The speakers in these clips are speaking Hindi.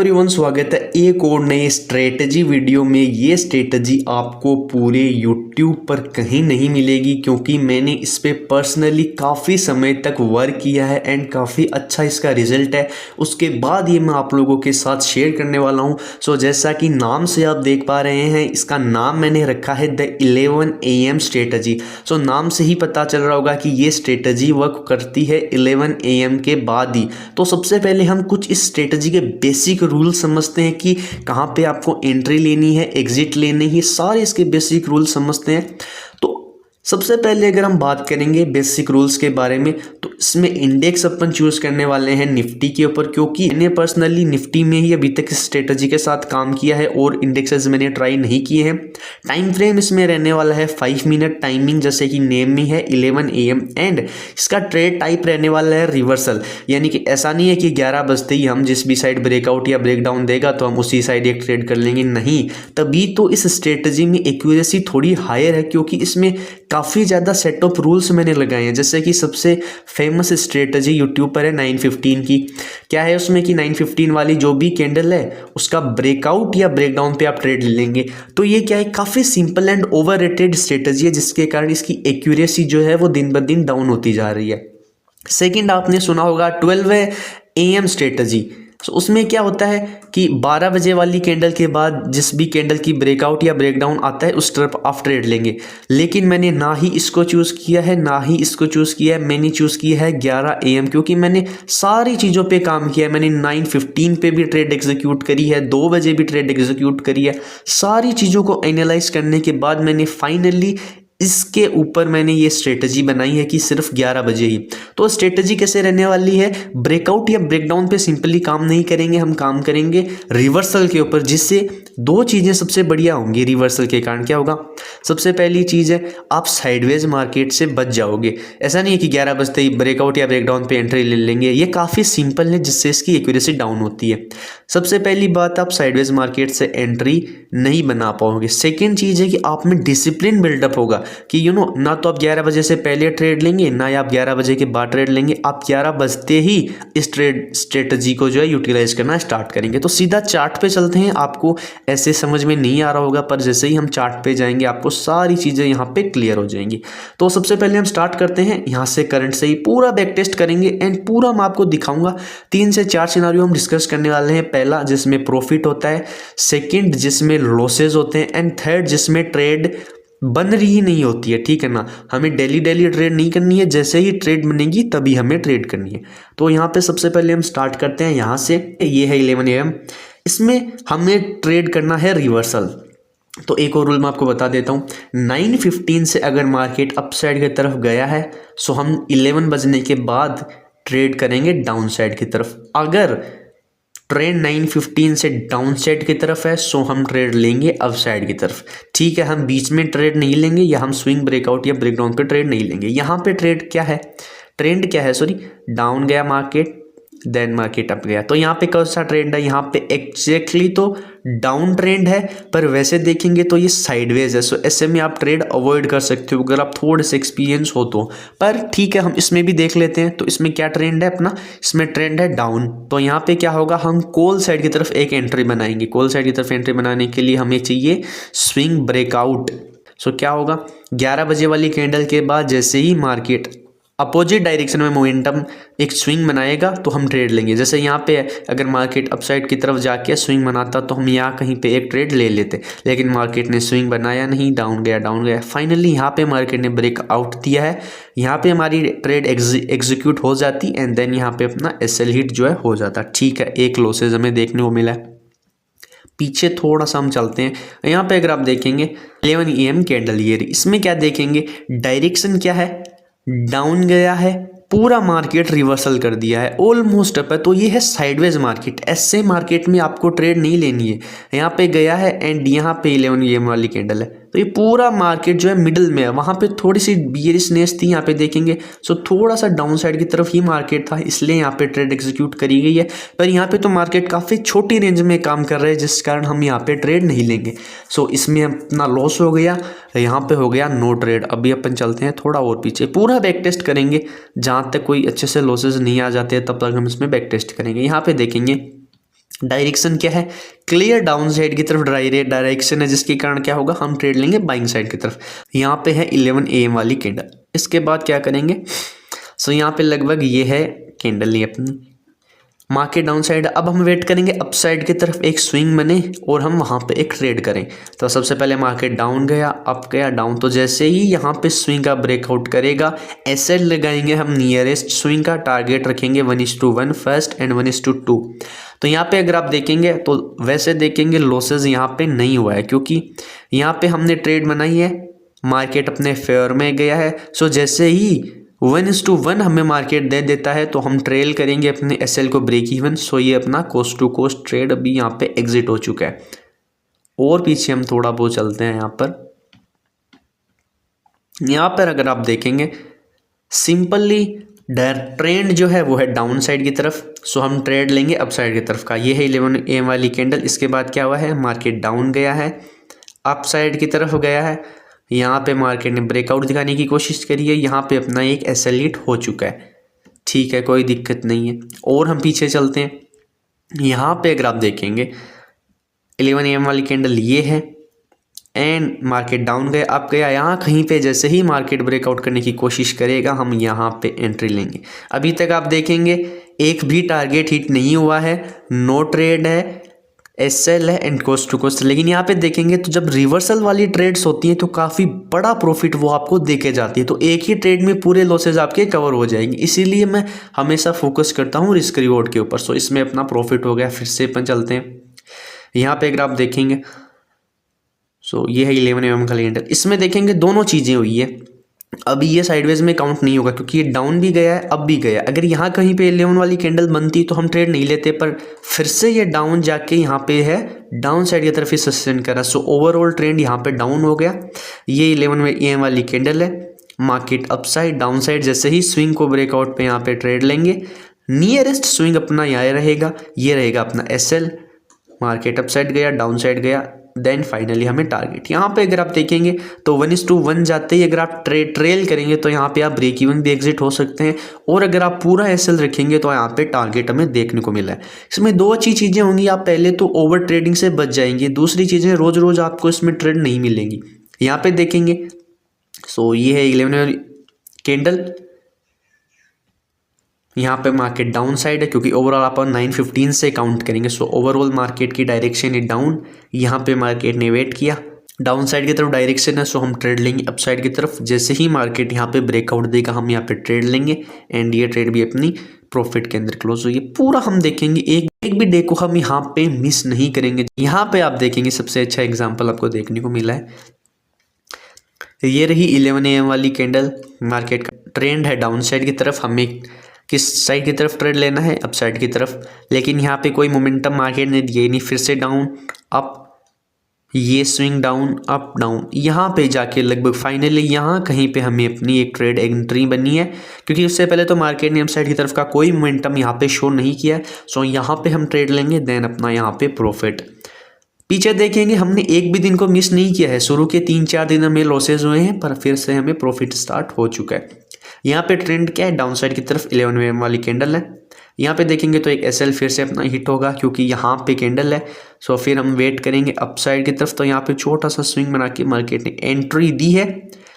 एवरीवन, स्वागत है एक और नए स्ट्रेटजी वीडियो में। ये स्ट्रेटजी आपको पूरे यूट्यूब पर कहीं नहीं मिलेगी क्योंकि मैंने इस पे पर्सनली काफ़ी समय तक वर्क किया है एंड काफ़ी अच्छा इसका रिजल्ट है। उसके बाद ये मैं आप लोगों के साथ शेयर करने वाला हूँ। सो जैसा कि नाम से आप देख पा रहे हैं, इसका नाम मैंने रखा है द 11 AM स्ट्रेटजी। सो नाम से ही पता चल रहा होगा कि ये स्ट्रेटजी वर्क करती है 11 AM के बाद ही। तो सबसे पहले हम कुछ इस स्ट्रेटजी के बेसिक रूल समझते हैं कि कहाँ पे आपको एंट्री लेनी है, एग्जिट लेनी है, सारे इसके बेसिक रूल समझते हैं। तो सबसे पहले अगर हम बात करेंगे बेसिक रूल्स के बारे में, तो इसमें इंडेक्स अपन चूज करने वाले हैं निफ्टी के ऊपर, क्योंकि मैंने पर्सनली निफ्टी में ही अभी तक इस स्ट्रेटजी के साथ काम किया है और इंडेक्सेस मैंने ट्राई नहीं किए हैं। टाइम फ्रेम इसमें रहने वाला है 5 मिनट, टाइमिंग जैसे कि नेम में है 11 AM एंड इसका ट्रेड टाइप रहने वाला है रिवर्सल। यानी कि ऐसा नहीं है कि 11 बजते ही हम जिस भी साइड ब्रेकआउट या ब्रेकडाउन देगा तो हम उसी साइड एक ट्रेड कर लेंगे, नहीं। तभी तो इस स्ट्रेटजी में एक्यूरेसी थोड़ी हायर है क्योंकि इसमें काफ़ी ज़्यादा सेट ऑफ रूल्स मैंने लगाए हैं। जैसे कि सबसे फेमस स्ट्रेटजी यूट्यूब पर है 915 की। क्या है उसमें कि 915 वाली जो भी कैंडल है उसका ब्रेकआउट या ब्रेकडाउन पे आप ट्रेड ले लेंगे। तो ये क्या है, काफ़ी सिंपल एंड ओवररेटेड स्ट्रेटजी है जिसके कारण इसकी एक्यूरेसी जो है वो दिन ब दिन डाउन होती जा रही है। सेकेंड, आपने सुना होगा 12 AM स्ट्रेटजी। तो उसमें क्या होता है कि 12 बजे वाली कैंडल के बाद जिस भी कैंडल की ब्रेकआउट या ब्रेकडाउन आता है उस तरफ आप ट्रेड लेंगे। लेकिन मैंने ना ही इसको चूज़ किया है ना ही इसको चूज़ किया है, मैंने चूज़ किया है 11 AM क्योंकि मैंने सारी चीज़ों पे काम किया है। मैंने 9:15 पे भी ट्रेड एग्जीक्यूट करी है, 2 बजे भी ट्रेड एग्जीक्यूट करी है। सारी चीज़ों को एनालाइज करने के बाद मैंने फाइनली इसके ऊपर मैंने ये स्ट्रेटजी बनाई है कि सिर्फ 11 बजे ही। तो स्ट्रेटजी कैसे रहने वाली है, ब्रेकआउट या ब्रेकडाउन पे सिंपली काम नहीं करेंगे, हम काम करेंगे रिवर्सल के ऊपर, जिससे दो चीज़ें सबसे बढ़िया होंगी। रिवर्सल के कारण क्या होगा, सबसे पहली चीज़ है आप साइडवेज मार्केट से बच जाओगे। ऐसा नहीं है कि 11 बजते ही ब्रेकआउट या ब्रेकडाउन पे एंट्री ले लेंगे, ये काफ़ी सिंपल है जिससे इसकी एक्यूरेसी डाउन होती है। सबसे पहली बात, आप साइडवेज मार्केट से एंट्री नहीं बना पाओगे। सेकेंड चीज़ है कि आप में डिसिप्लिन बिल्डअप होगा कि ना तो आप 11 बजे से पहले ट्रेड लेंगे ना आप 11 बजे के बाद ट्रेड लेंगे, आप 11 बजते ही इस ट्रेड स्ट्रेटजी को जो है यूटिलाइज करना स्टार्ट करेंगे। तो सीधा चार्ट पे चलते हैं। आपको ऐसे समझ में नहीं आ रहा होगा पर जैसे ही हम चार्ट पे जाएंगे आपको सारी चीज़ें यहाँ पे क्लियर हो जाएंगी। तो सबसे पहले हम स्टार्ट करते हैं यहाँ से, करंट से ही पूरा बैक टेस्ट करेंगे एंड पूरा मैं आपको दिखाऊंगा। 3 से 4 सिनारियो हम डिस्कस करने वाले हैं। पहला जिसमें प्रॉफिट होता है, सेकेंड जिसमें लॉसेज होते हैं एंड थर्ड जिसमें ट्रेड बन रही ही नहीं होती है। ठीक है ना, हमें डेली ट्रेड नहीं करनी है, जैसे ही ट्रेड बनेगी तभी हमें ट्रेड करनी है। तो यहाँ पे सबसे पहले हम स्टार्ट करते हैं यहाँ से। ये है 11 AM, इसमें हमें ट्रेड करना है रिवर्सल। तो एक और रूल मैं आपको बता देता हूँ, 9:15 से अगर मार्केट अप साइड की तरफ गया है सो हम 11 बजने के बाद ट्रेड करेंगे डाउन साइड की तरफ। अगर ट्रेंड 9:15 से डाउन साइड की तरफ है सो हम ट्रेड लेंगे अप साइड की तरफ। ठीक है, हम बीच में ट्रेड नहीं लेंगे या हम स्विंग ब्रेकआउट या ब्रेकडाउन पे ट्रेड नहीं लेंगे। यहाँ पे ट्रेड क्या है, ट्रेंड क्या है, सॉरी, डाउन गया मार्केट देन मार्केट अप गया। तो यहाँ पे कौन सा ट्रेंड है, यहाँ पे एग्जैक्टली तो डाउन ट्रेंड है, पर वैसे देखेंगे तो ये साइडवेज है। सो ऐसे में आप ट्रेड अवॉइड कर सकते हो अगर आप थोड़े से एक्सपीरियंस हो तो। पर ठीक है, हम इसमें भी देख लेते हैं। तो इसमें क्या ट्रेंड है अपना, इसमें ट्रेंड है डाउन। तो यहाँ पे क्या होगा, हम कॉल साइड की तरफ एक एंट्री बनाएंगे। कॉल साइड की तरफ एंट्री बनाने के लिए हमें चाहिए स्विंग ब्रेकआउट। सो क्या होगा, 11 बजे वाली कैंडल के बाद जैसे ही मार्केट अपोजिट डायरेक्शन में मोमेंटम एक स्विंग बनाएगा तो हम ट्रेड लेंगे। जैसे यहाँ पे अगर मार्केट अपसाइड की तरफ जाके स्विंग बनाता तो हम यहाँ कहीं पे एक ट्रेड ले लेते, लेकिन मार्केट ने स्विंग बनाया नहीं, डाउन गया। फाइनली यहाँ पे मार्केट ने ब्रेकआउट दिया है, यहाँ पे हमारी ट्रेड एग्जीक्यूट हो जाती एंड देन यहाँ पे अपना SL हिट जो है हो जाता। ठीक है, एक लॉसेज हमें देखने को मिला है। पीछे थोड़ा सा हम चलते हैं। यहाँ पे अगर आप देखेंगे 11 AM कैंडल, ये इसमें क्या देखेंगे, डायरेक्शन क्या है, डाउन गया है, पूरा मार्केट रिवर्सल कर दिया है, ऑलमोस्ट अप है। तो ये है साइडवेज मार्केट। ऐसे मार्केट में आपको ट्रेड नहीं लेनी है। यहाँ पे गया है एंड यहाँ पे 11 AM वाली कैंडल है, तो ये पूरा मार्केट जो है मिडिल में है। वहाँ पे थोड़ी सी बियरिशनेस थी, यहाँ पे देखेंगे सो थोड़ा सा डाउन साइड की तरफ ही मार्केट था, इसलिए यहाँ पे ट्रेड एग्जीक्यूट करी गई है। पर यहाँ पे तो मार्केट काफ़ी छोटी रेंज में काम कर रहे हैं जिस कारण हम यहाँ पे ट्रेड नहीं लेंगे। सो इसमें अपना लॉस हो गया, यहाँ पे हो गया नो ट्रेड। अभी अपन चलते हैं थोड़ा और पीछे, पूरा बैक टेस्ट करेंगे। जहाँ तक कोई अच्छे से लॉसेज नहीं आ जाते तब तक हम इसमें बैक टेस्ट करेंगे। यहाँ पे देखेंगे डायरेक्शन क्या है, क्लियर डाउन साइड की तरफ डायरेक्शन है, जिसके कारण क्या होगा, हम ट्रेड लेंगे बाइंग साइड की तरफ। यहाँ पे है 11 AM वाली कैंडल। इसके बाद क्या करेंगे, सो यहाँ पे लगभग ये है कैंडल ये अपनी मार्केट डाउन साइड। अब हम वेट करेंगे अप साइड की तरफ एक स्विंग बने और हम वहाँ पे एक ट्रेड करें। तो सबसे पहले मार्केट डाउन गया, अप गया, डाउन। तो जैसे ही यहाँ पे स्विंग का ब्रेकआउट करेगा, एसएल लगाएंगे हम नियरेस्ट स्विंग का, टारगेट रखेंगे 1:1 फर्स्ट एंड 1:2। तो यहाँ पे अगर आप देखेंगे तो वैसे देखेंगे लॉसेज यहाँ पे नहीं हुआ है, क्योंकि यहाँ पे हमने ट्रेड बनाई है, मार्केट अपने फेयर में गया है। सो जैसे ही 1:1 हमें मार्केट दे देता है तो हम ट्रेल करेंगे अपने एसएल को ब्रेक इवन। सो ये अपना कोस्ट टू कोस्ट ट्रेड अभी यहाँ पे एग्जिट हो चुका है। और पीछे हम थोड़ा बहुत चलते हैं यहाँ पर अगर आप देखेंगे सिंपली ट्रेंड जो है वो है डाउन साइड की तरफ। सो हम ट्रेड लेंगे अप साइड की तरफ का। ये है 11 AM वाली कैंडल। इसके बाद क्या हुआ है, मार्केट डाउन गया है, अप साइड की तरफ गया है। यहाँ पे मार्केट ने ब्रेकआउट दिखाने की कोशिश करी है, यहाँ पे अपना एक एसएल हिट हो चुका है। ठीक है, कोई दिक्कत नहीं है। और हम पीछे चलते हैं, यहाँ पे अगर आप देखेंगे 11 AM वाली कैंडल ये है एंड मार्केट डाउन गया, अप गया। यहाँ कहीं पे जैसे ही मार्केट ब्रेकआउट करने की कोशिश करेगा हम यहाँ पे एंट्री लेंगे। अभी तक आप देखेंगे एक भी टारगेट हिट नहीं हुआ है, नो ट्रेड है, एसएल है एंड कोस्ट टू कोस्ट। लेकिन यहाँ पे देखेंगे तो जब रिवर्सल वाली ट्रेड्स होती हैं तो काफ़ी बड़ा प्रॉफिट वो आपको देके जाती है। तो एक ही ट्रेड में पूरे लॉसेज आपके कवर हो जाएंगे। इसीलिए मैं हमेशा फोकस करता हूँ रिस्क रिवॉर्ड के ऊपर। सो इसमें अपना प्रॉफिट हो गया। फिर से अपन चलते हैं, यहाँ पे अगर आप देखेंगे सो ये है 11 AM का कैंडल। इसमें देखेंगे दोनों चीज़ें हुई है। अभी ये साइडवेज में काउंट नहीं होगा क्योंकि ये डाउन भी गया है, अब भी गया। अगर यहाँ कहीं पे 11 वाली कैंडल बनती तो हम ट्रेड नहीं लेते, पर फिर से ये डाउन जाके यहाँ पे है डाउन साइड की तरफ ही सस्टेन करा। सो ओवरऑल ट्रेंड यहाँ पे डाउन हो गया। ये 11 AM वाली कैंडल है, market up side down side जैसे ही स्विंग को ब्रेकआउट पे यहाँ पे ट्रेड लेंगे। नियरेस्ट स्विंग अपना यहाँ रहेगा, ये रहेगा अपना एसएल। मार्केट अप साइड गया, डाउन साइड गया, देन फाइनली हमें टारगेट। यहाँ पे अगर आप देखेंगे तो 1:1 जाते ही अगर आप ट्रेल करेंगे तो यहाँ पे आप ब्रेक इवन भी एग्जिट हो सकते हैं। और अगर आप पूरा एसएल रखेंगे तो यहाँ पे टारगेट हमें देखने को मिला है। इसमें दो अच्छी चीज़ें होंगी, आप पहले तो ओवर ट्रेडिंग से बच जाएंगे, दूसरी चीज़ें रोज रोज आपको इसमें ट्रेड नहीं मिलेंगी। यहाँ पे देखेंगे सो ये है 11 कैंडल, यहाँ पे मार्केट डाउन साइड है क्योंकि ओवरऑल आप 9:15 से काउंट करेंगे। सो ओवरऑल मार्केट की डायरेक्शन है डाउन। यहाँ पे मार्केट ने वेट किया, डाउन साइड की तरफ डायरेक्शन है, सो हम ट्रेड लेंगे अप साइड की तरफ। जैसे ही मार्केट यहाँ पे ब्रेकआउट देगा हम यहाँ पे ट्रेड लेंगे एंड ये ट्रेड भी अपनी प्रॉफिट के अंदर क्लोज हुई है। पूरा हम देखेंगे, एक भी डे को हम यहाँ पे मिस नहीं करेंगे। यहाँ पे आप देखेंगे सबसे अच्छा एग्जाम्पल आपको देखने को मिला है, ये रही 11 AM वाली कैंडल। मार्केट का ट्रेंड है डाउन साइड की तरफ, हमें किस साइड की तरफ ट्रेड लेना है, अप साइड की तरफ। लेकिन यहाँ पे कोई मोमेंटम मार्केट ने दिया ही नहीं, फिर से डाउन अप, ये स्विंग डाउन अप डाउन। यहाँ पे जाके लगभग फाइनली यहाँ कहीं पे हमें अपनी एक ट्रेड एंट्री बनी है, क्योंकि उससे पहले तो मार्केट ने अप साइड की तरफ का कोई मोमेंटम यहाँ पे शो नहीं किया है। सो यहाँ पे हम ट्रेड लेंगे, देन अपना यहाँ पे प्रॉफिट। पीछे देखेंगे हमने एक भी दिन को मिस नहीं किया है, शुरू के 3-4 दिन हमें लॉसेज हुए हैं पर फिर से हमें प्रॉफिट स्टार्ट हो चुका है। यहाँ पे ट्रेंड क्या है, डाउन साइड की तरफ 11 AM वाली कैंडल है। यहाँ पे देखेंगे तो एक एसएल फिर से अपना हिट होगा क्योंकि यहाँ पे कैंडल है। सो फिर हम वेट करेंगे अप साइड की तरफ। तो यहाँ पे छोटा सा स्विंग बना के मार्केट ने एंट्री दी है।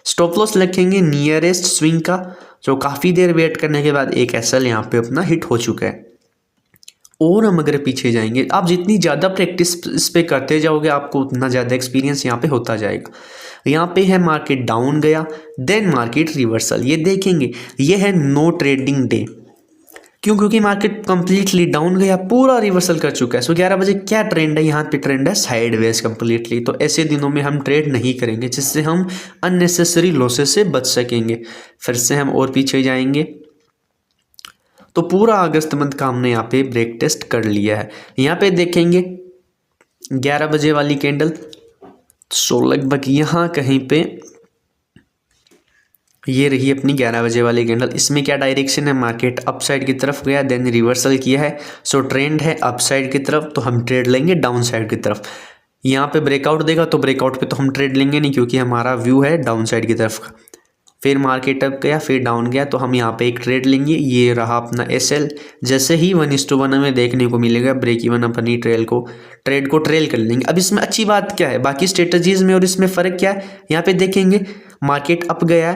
स्टॉप लॉस रखेंगे नियरेस्ट स्विंग का। सो काफ़ी देर वेट करने के बाद एक एसएल यहाँ पे अपना हिट हो चुका है। और हम अगर पीछे जाएंगे, आप जितनी ज़्यादा प्रैक्टिस इस पे करते जाओगे आपको उतना ज़्यादा एक्सपीरियंस यहाँ पे होता जाएगा। यहाँ पे है मार्केट डाउन गया, देन मार्केट रिवर्सल। ये देखेंगे ये है नो ट्रेडिंग डे, क्यों? क्योंकि मार्केट कंप्लीटली डाउन गया, पूरा रिवर्सल कर चुका है। सो 11 बजे क्या ट्रेंड है, यहाँ पे ट्रेंड है साइडवेज कंप्लीटली। तो ऐसे दिनों में हम ट्रेड नहीं करेंगे, जिससे हम अननेसेसरी लॉसेस से बच सकेंगे। फिर से हम और पीछे जाएंगे तो पूरा अगस्त मंथ का हमने यहाँ पे ब्रेक टेस्ट कर लिया है। यहाँ पे देखेंगे 11 बजे वाली कैंडल। सो लगभग यहाँ कहीं पे ये रही अपनी 11 बजे वाली कैंडल। इसमें क्या डायरेक्शन है, मार्केट अप साइड की तरफ गया, देन रिवर्सल किया है। सो ट्रेंड है अप साइड की तरफ, तो हम ट्रेड लेंगे डाउन साइड की तरफ। यहाँ पे ब्रेकआउट देगा तो ब्रेकआउट पे तो हम ट्रेड लेंगे नहीं, क्योंकि हमारा व्यू है डाउन साइड की तरफ का। फिर मार्केट अप गया, फिर डाउन गया, तो हम यहाँ पे एक ट्रेड लेंगे। ये रहा अपना SL। जैसे ही 1:1 हमें देखने को मिलेगा ब्रेक इवन अपनी ट्रेड को ट्रेल कर लेंगे। अब इसमें अच्छी बात क्या है, बाकी स्ट्रेटजीज में और इसमें फ़र्क क्या है, यहाँ पे देखेंगे मार्केट अप गया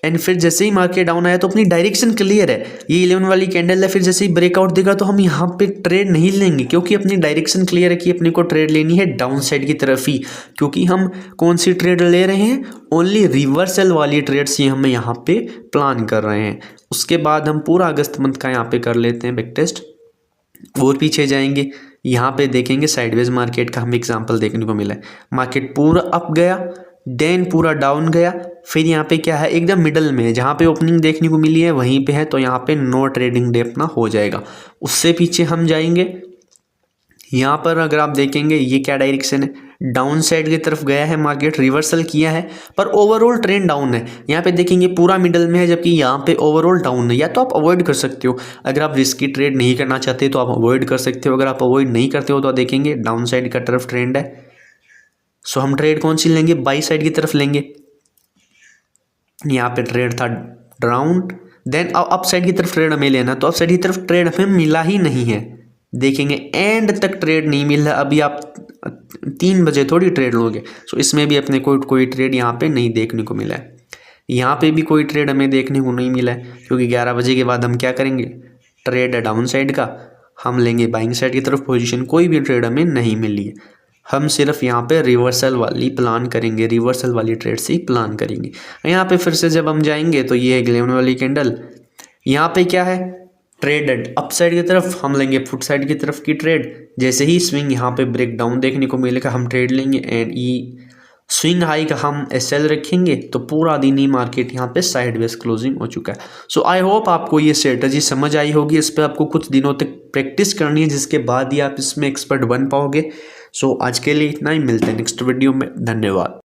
एंड फिर जैसे ही मार्केट डाउन आया तो अपनी डायरेक्शन क्लियर है, ये 11 वाली कैंडल है। फिर जैसे ही ब्रेकआउट देगा तो हम यहाँ पे ट्रेड नहीं लेंगे, क्योंकि अपनी डायरेक्शन क्लियर है कि अपने को ट्रेड लेनी है डाउन साइड की तरफ ही। क्योंकि हम कौन सी ट्रेड ले रहे हैं, ओनली रिवर्सल वाली ट्रेड्स ही हम यहाँ पे प्लान कर रहे हैं। उसके बाद हम पूरा अगस्त मंथ का यहाँ पे कर लेते हैं बैक टेस्ट और पीछे जाएंगे। यहाँ पे देखेंगे साइडवेज मार्केट का हमें एग्जाम्पल देखने को मिला है। मार्केट पूरा अप गया, देन पूरा डाउन गया, फिर यहाँ पे क्या है एकदम मिडल में जहाँ पे ओपनिंग देखने को मिली है वहीं पे है, तो यहाँ पे नो ट्रेडिंग डे अपना हो जाएगा। उससे पीछे हम जाएंगे, यहाँ पर अगर आप देखेंगे ये क्या डायरेक्शन है, डाउन साइड की तरफ गया है मार्केट, रिवर्सल किया है पर ओवरऑल ट्रेंड डाउन है। यहाँ पे देखेंगे पूरा मिडल में है, जबकि यहाँ पे ओवरऑल डाउन है। या तो आप अवॉइड कर सकते हो, अगर आप रिस्की ट्रेड नहीं करना चाहते तो आप अवॉइड कर सकते हो। अगर आप अवॉइड नहीं करते हो तो देखेंगे डाउन साइड का तरफ ट्रेंड है, सो हम ट्रेड कौन सी लेंगे, बाई साइड की तरफ लेंगे। यहाँ पे ट्रेड था डाउन, देन अप साइड की तरफ ट्रेड हमें लेना, तो अप साइड की तरफ ट्रेड हमें मिला ही नहीं है। देखेंगे एंड तक ट्रेड नहीं मिल रहा। अभी आप 3 बजे थोड़ी ट्रेड लोगे, सो इसमें भी अपने कोई ट्रेड यहाँ पे नहीं देखने को मिला है। यहाँ पे भी कोई ट्रेड हमें देखने को नहीं मिला है, क्योंकि 11 बजे के बाद हम क्या करेंगे, ट्रेड है डाउन साइड का, हम लेंगे बाइंग साइड की तरफ पोजीशन। कोई भी ट्रेड हमें नहीं मिली है, हम सिर्फ यहाँ पे रिवर्सल वाली प्लान करेंगे, रिवर्सल वाली ट्रेड से ही प्लान करेंगे। यहाँ पे फिर से जब हम जाएंगे तो ये है 11 वाली कैंडल, यहाँ पे क्या है ट्रेड अप साइड की तरफ, हम लेंगे फुट साइड की तरफ की ट्रेड। जैसे ही स्विंग यहाँ पे ब्रेक डाउन देखने को मिलेगा हम ट्रेड लेंगे एंड ये स्विंग हाई का हम SL रखेंगे, तो पूरा दिन ही मार्केट यहाँ पे साइडवेज क्लोजिंग हो चुका है। सो आई होप आपको ये स्ट्रेटजी समझ आई होगी। इस पर आपको कुछ दिनों तक प्रैक्टिस करनी है, जिसके बाद ही आप इसमें एक्सपर्ट बन पाओगे। सो आज के लिए इतना ही, मिलते हैं नेक्स्ट वीडियो में। धन्यवाद।